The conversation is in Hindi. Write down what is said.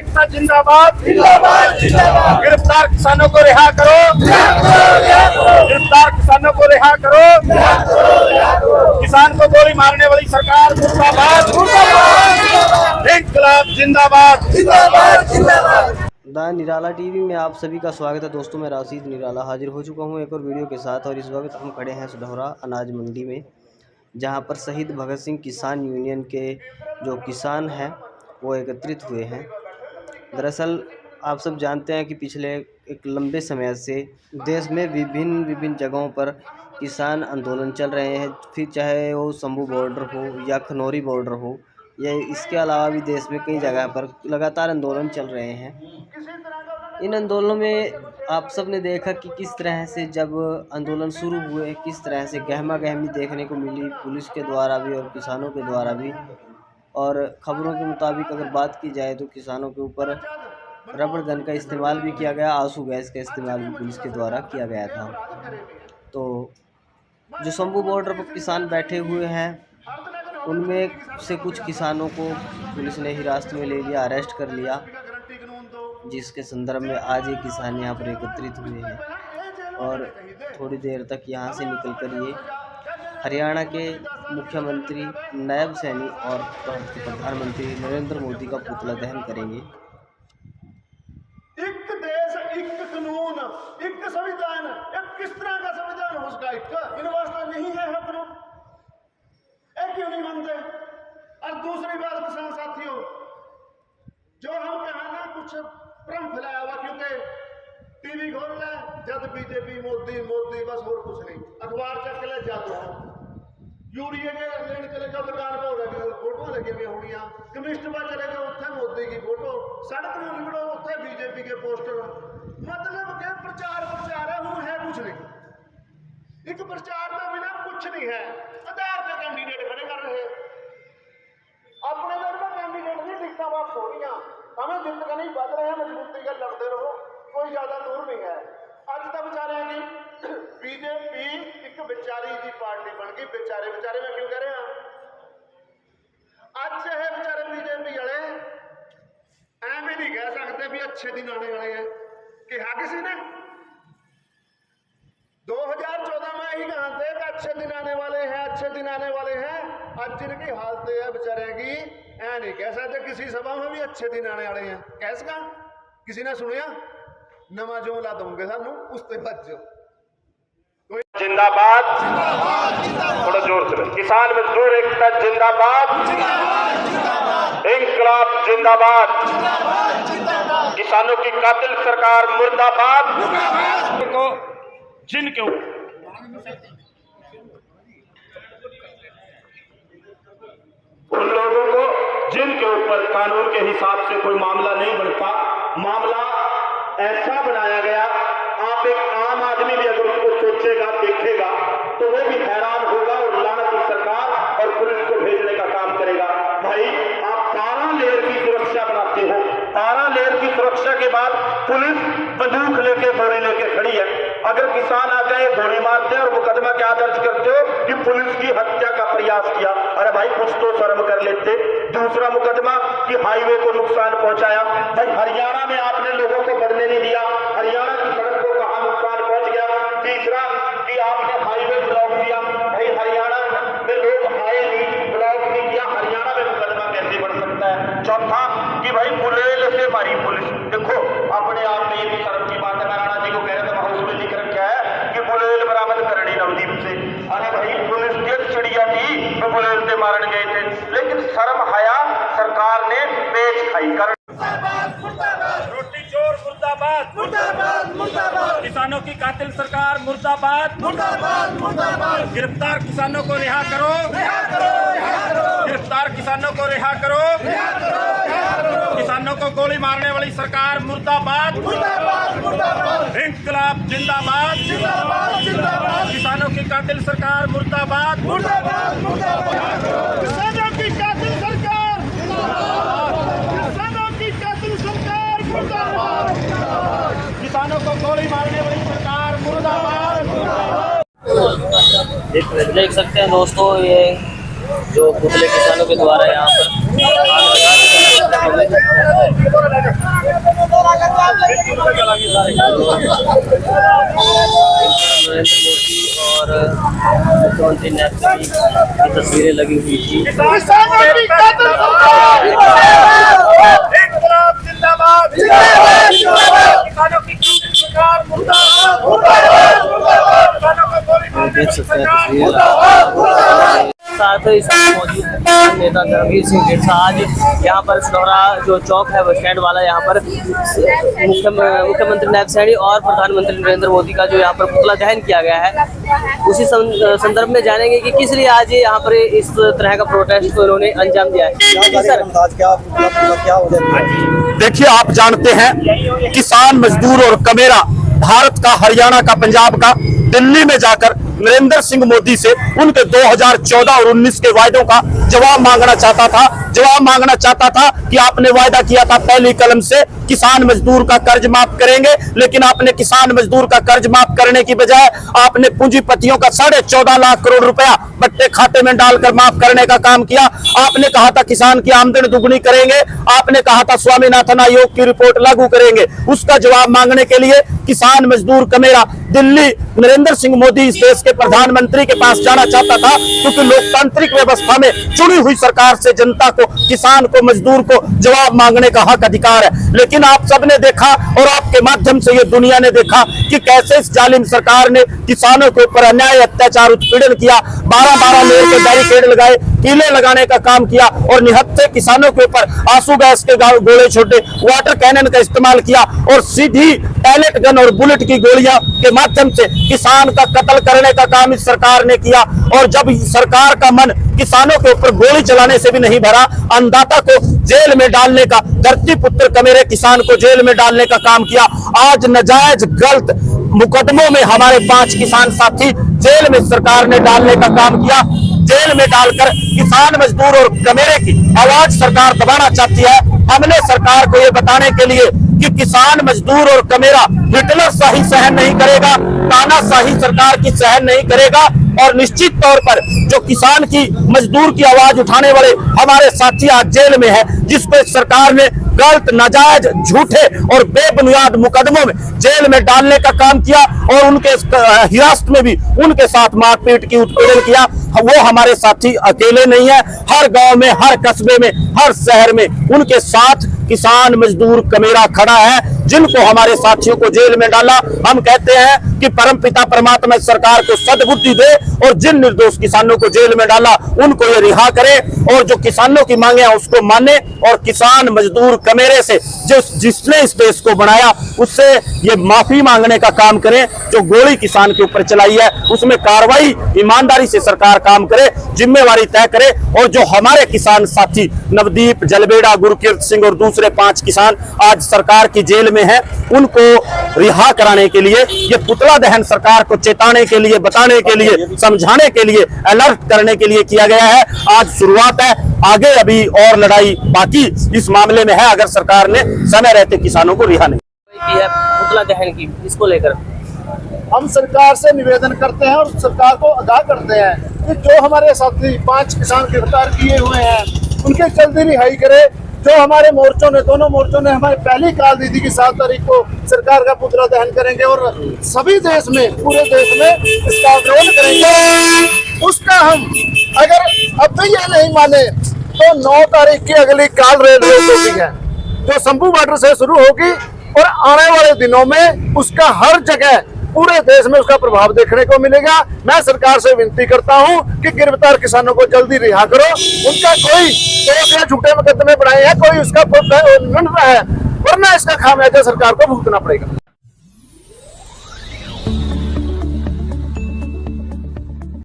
एकता जिंदाबाद जिंदाबाद जिंदाबाद। गिरफ्तार किसानों को रिहा करो, गिरफ्तार किसानों को रिहा करो। किसान को गोली मारने वाली सरकार मुर्दाबाद मुर्दाबाद। इंकलाब जिंदाबाद जिंदाबाद जिंदाबाद। द निराला टीवी में आप सभी का स्वागत है दोस्तों। मैं राशिद निराला हाजिर हो चुका हूं एक और वीडियो के साथ, और इस वक्त हम खड़े हैं सुढौरा अनाज मंडी में, जहां पर शहीद भगत सिंह किसान यूनियन के जो किसान हैं वो एकत्रित हुए हैं। दरअसल आप सब जानते हैं कि पिछले एक लंबे समय से देश में विभिन्न जगहों पर किसान आंदोलन चल रहे हैं, फिर चाहे वो शंभू बॉर्डर हो या खनौरी बॉर्डर हो, या इसके अलावा भी देश में कई जगह पर लगातार आंदोलन चल रहे हैं। इन आंदोलनों में आप सब ने देखा कि किस तरह से जब आंदोलन शुरू हुए किस तरह से गहमा गहमी देखने को मिली पुलिस के द्वारा भी और किसानों के द्वारा भी। और ख़बरों के मुताबिक अगर बात की जाए तो किसानों के ऊपर रबड़ गन का इस्तेमाल भी किया गया, आंसू गैस का इस्तेमाल भी पुलिस के द्वारा किया गया था। तो जो शंभू बॉर्डर पर किसान बैठे हुए हैं उनमें से कुछ किसानों को पुलिस ने हिरासत में ले लिया, अरेस्ट कर लिया, जिसके संदर्भ में आज ये किसान यहाँ पर एकत्रित हुए हैं। और थोड़ी देर तक यहाँ से निकलकर ये हरियाणा के मुख्यमंत्री, नायब सैनी और प्रधानमंत्री नरेंद्र मोदी का पुतला दहन करेंगे। एक देश, एक कानून, एक संविधान, एक किस तरह का संविधान हो उसका इन वास्ता नहीं है कानून, एक क्यों नहीं मानते। और दूसरी बात किसान साथियों, जो हम कहना कुछ भ्रम फैलाया हुआ, क्योंकि टीवी खोल ले जब बीजेपी मोदी मोदी बस और कुछ नहीं, अखबार चक ले जब यूरिया के लेने चले जाओ दुकान पर हो रही फोटो लगी हुई होनी, कमिस्ट पर चले जाओ उत्थे मोदी की फोटो, सड़क में निकलो उत्थे बीजेपी के पोस्टर। मतलब के प्रचार है कुछ नहीं, एक प्रचार के बिना कुछ नहीं है। आधार पे कैंडिडेट खड़े कर रहे हैं, अपने दर पर कैंडिडेट नहीं दिखता वापस हो रही, हमें जिंदगी नहीं बद रहे हैं, मजबूती का लड़ते रहो, कोई ज्यादा दूर नहीं है। अज तक बेचारे की बीजेपी एक बेचारी की पार्टी बन गई। बेचारे बेचारे मैं क्यों कह रहा, आज है बेचारे बीजेपी वाले ऐ भी नहीं कह सकते भी अच्छे दिन आने वाले हैं। कहा किसी ने 2014 में ही कहा थे कि अच्छे दिन आने वाले हैं, अच्छे दिन आने वाले हैं। आज जिनकी हालत है बेचारे की ऐ नहीं कह सकते किसी सभा में भी अच्छे दिन आने वाले हैं। कैसे कहा, किसी ने सुनिया? नवा जुमला दूंगे सानू उससे बच जाओ। जिंदाबाद, थोड़ा जोर से, किसान मजदूर एकता जिंदाबाद, इंकलाब जिंदाबाद, किसानों की कातिल सरकार मुर्दाबाद। को जिनके उन लोगों को जिनके ऊपर कानून के हिसाब से कोई मामला नहीं बनता, मामला ऐसा बनाया गया, आप एक आम आदमी भी अगर उसको सोचेगा देखेगा तो वो भी हैरान होगा और लानत सरकार और पुलिस को भेजने का काम करेगा। भाई आप 12 लेयर की सुरक्षा बनाते हो, 12 लेयर की सुरक्षा के बाद पुलिस बंदूक लेके गोली लेके खड़ी है। अगर किसान आ गए गोली मारते हैं और मुकदमा क्या दर्ज करते हो कि पुलिस की हत्या का प्रयास किया। अरे भाई कुछ तो शर्म कर लेते। दूसरा मुकदमा कि हाईवे को नुकसान पहुंचाया। भाई हरियाणा में आपने लोगों को बढ़ने नहीं दिया, हरियाणा की सड़क को कहां नुकसान पहुंच गया। तीसरा कि आपने हाईवे ब्लॉक किया। भाई हरियाणा में लोग आए नहीं, ब्लॉक नहीं किया, हरियाणा में मुकदमा कैसे बढ़ सकता है। चौथा कि भाई बुलेल से मारी पुलिस। देखो अपने आप में ये भी शर्म की बात है। राणा जी को कह रहे थे हाउस में लिख रखा है कि बुलेल बरामद करनी नवदीप से। अरे भाई पुलिस की चिड़िया थी तो बुलेल से मारन गए थे, लेकिन शर्म हया सरकार ने पेश खाई कर। रोटी चोर मुर्दाबाद मुर्दाबाद मुर्दाबाद, किसानों की कातिल सरकार मुर्दाबाद मुर्दाबाद मुर्दाबाद। गिरफ्तार किसानों को रिहा करो, गिरफ्तार किसानों को रिहा करो, किसानों को गोली मारने वाली सरकार मुर्दाबाद मुर्दाबाद मुर्दाबाद। इंकलाब जिंदाबाद जिंदाबाद जिंदाबाद, किसानों की कातिल सरकार मुर्दाबाद मुर्दाबाद मुर्दाबाद। किसानों की कातिल सरकार मुर्दाबाद, किसानों की कातिल सरकार मुर्दाबाद, किसानों को गोली मारने वाली सरकार मुर्दाबाद मुर्दाबाद। देख सकते हैं दोस्तों, ये जो पुतले किसानों के द्वारा यहाँ पर मुख्यमंत्री नैब सैनी की तस्वीरें लगी हुई थी। किसानों की कत्ल इंकलाब जिंदाबाद, किसानों की सरकार मुर्दाबाद, किसानों को गोली मारने देख की सकते हैं सरकार तस्वीर। मुर्दाबाद। साथ ही साथ मौजूद है किसान नेता धर्मवीर सिंह ढेंसा। आज यहाँ पर सडौरा जो चौक है बस स्टैंड वाला, यहाँ पर मुख्यमंत्री नैब सैनी और प्रधानमंत्री नरेंद्र मोदी का जो यहाँ पर पुतला दहन किया गया है, उसी संदर्भ में जानेंगे कि किस लिए आज यहाँ पर इस तरह का प्रोटेस्ट को इन्होंने अंजाम दिया है। जी सर, देखिए, आप जानते हैं किसान मजदूर और कमेरा भारत का, हरियाणा का, पंजाब का दिल्ली में जाकर नरेंद्र सिंह मोदी से उनके 2014 और 19 के वायदों का जवाब मांगना चाहता था कि आपने वायदा किया था पहली कलम से किसान मजदूर का कर्ज माफ करेंगे, लेकिन आपने किसान मजदूर का कर्ज माफ करने की बजाय आपने पूंजीपतियों का 14.5 लाख करोड़ रुपया बट्टे खाते में डालकर माफ करने का काम किया। आपने कहा था किसान की आमदनी दुगनी करेंगे, आपने कहा था स्वामीनाथन आयोग की रिपोर्ट लागू करेंगे। उसका जवाब मांगने के लिए किसान मजदूर कमेरा दिल्ली नरेंद्र सिंह मोदी इस देश के प्रधानमंत्री के पास जाना चाहता था, क्योंकि लोकतांत्रिक व्यवस्था में चुनी हुई सरकार से जनता को, किसान को, मजदूर को जवाब मांगने का हक अधिकार है। लेकिन आप सबने देखा और आपके माध्यम से ये दुनिया ने देखा कि कैसे इस जालिम सरकार ने किसानों के ऊपर अन्याय, अत्याचार, उत्पीड़न किया। 12-12 लेयर के बैरिकेड लगाए, कीले लगाने का काम किया और निहत्थे किसानों के ऊपर आंसू गैस के गोले छोटे, वाटर कैनन का इस्तेमाल किया और सीधी पैलेट गन और बुलेट की गोलियां के माध्यम से किसान का कत्ल करने का काम इस सरकार ने किया। और जब सरकार का मन किसानों के ऊपर गोली चलाने से भी नहीं भरा, अन्नदाता को जेल में डालने का, धरती पुत्र कमेरे किसान को जेल में डालने का काम किया। आज नाजायज गलत मुकदमों में हमारे 5 किसान साथी जेल में सरकार ने डालने का काम किया। जेल में डालकर किसान मजदूर और कमेरे की आवाज सरकार दबाना चाहती है। हमने सरकार को ये बताने के लिए कि किसान मजदूर और कमेरा हिटलर शाही सहन नहीं करेगा, तानाशाही सरकार की सहन नहीं करेगा। और निश्चित तौर पर जो किसान की, मजदूर की आवाज उठाने वाले हमारे साथी आज जेल में है, जिसको सरकार ने गलत, नाजायज, झूठे और बेबुनियाद मुकदमों में जेल में डालने का काम किया और उनके हिरासत में भी उनके साथ मारपीट की, उत्पीड़न किया। वो हमारे साथी अकेले नहीं है, हर गांव में, हर कस्बे में, हर शहर में उनके साथ किसान मजदूर कमेरा खड़ा है, जिनको हमारे साथियों को जेल में डाला। हम कहते हैं कि परमपिता परमात्मा सरकार को सद्बुद्धि दे और जिन निर्दोष किसानों को जेल में डाला उनको ये रिहा करे और जो किसानों की मांगे हैं उसको माने और किसान मजदूर कमेरे से जिसने इस देश को बनाया उससे ये माफी मांगने का काम करें। जो गोली किसान के ऊपर चलाई है उसमें कार्रवाई ईमानदारी से सरकार काम करे, जिम्मेवारी तय करे। और जो हमारे किसान साथी नवदीप, जलबेड़ा, गुरकीरत सिंह और दूसरे 5 किसान आज सरकार की जेल में हैं, उनको रिहा कराने के लिए, ये पुतला दहन सरकार को चेताने के लिए, बताने के लिए, समझाने के लिए, अलर्ट करने के लिए किया गया है। आज शुरुआत है, आगे अभी और लड़ाई बाकी इस मामले में है, अगर सरकार ने समय रहते किसानों को रिहा नहीं की है पुतला दहन की, इसको लेकर हम सरकार से निवेदन करते हैं और सरकार को आगाह करते हैं कि जो हमारे साथी 5 किसान गिरफ्तार किए हुए हैं उनके जल्दी रिहाई करे। जो हमारे मोर्चों ने, दोनों मोर्चों ने हमें पहली कॉल दी थी कि 7 तारीख को सरकार का पुतला दहन करेंगे और सभी देश में, पूरे देश में इसका विरोध करेंगे। उसका हम अगर अब भी ये नहीं माने तो 9 तारीख की अगली कॉल रेलवे होती है जो शंभू बॉर्डर से शुरू होगी और आने वाले दिनों में उसका हर जगह पूरे देश में उसका प्रभाव देखने को मिलेगा। मैं सरकार से विनती करता हूं कि गिरफ्तार किसानों को जल्दी रिहा करो। उनका कोई दोष या झूठे मुकदमे बनाए हैं, कोई उसका उल्लंघन है, वरना इसका खामियाजा सरकार को भुगतना पड़ेगा।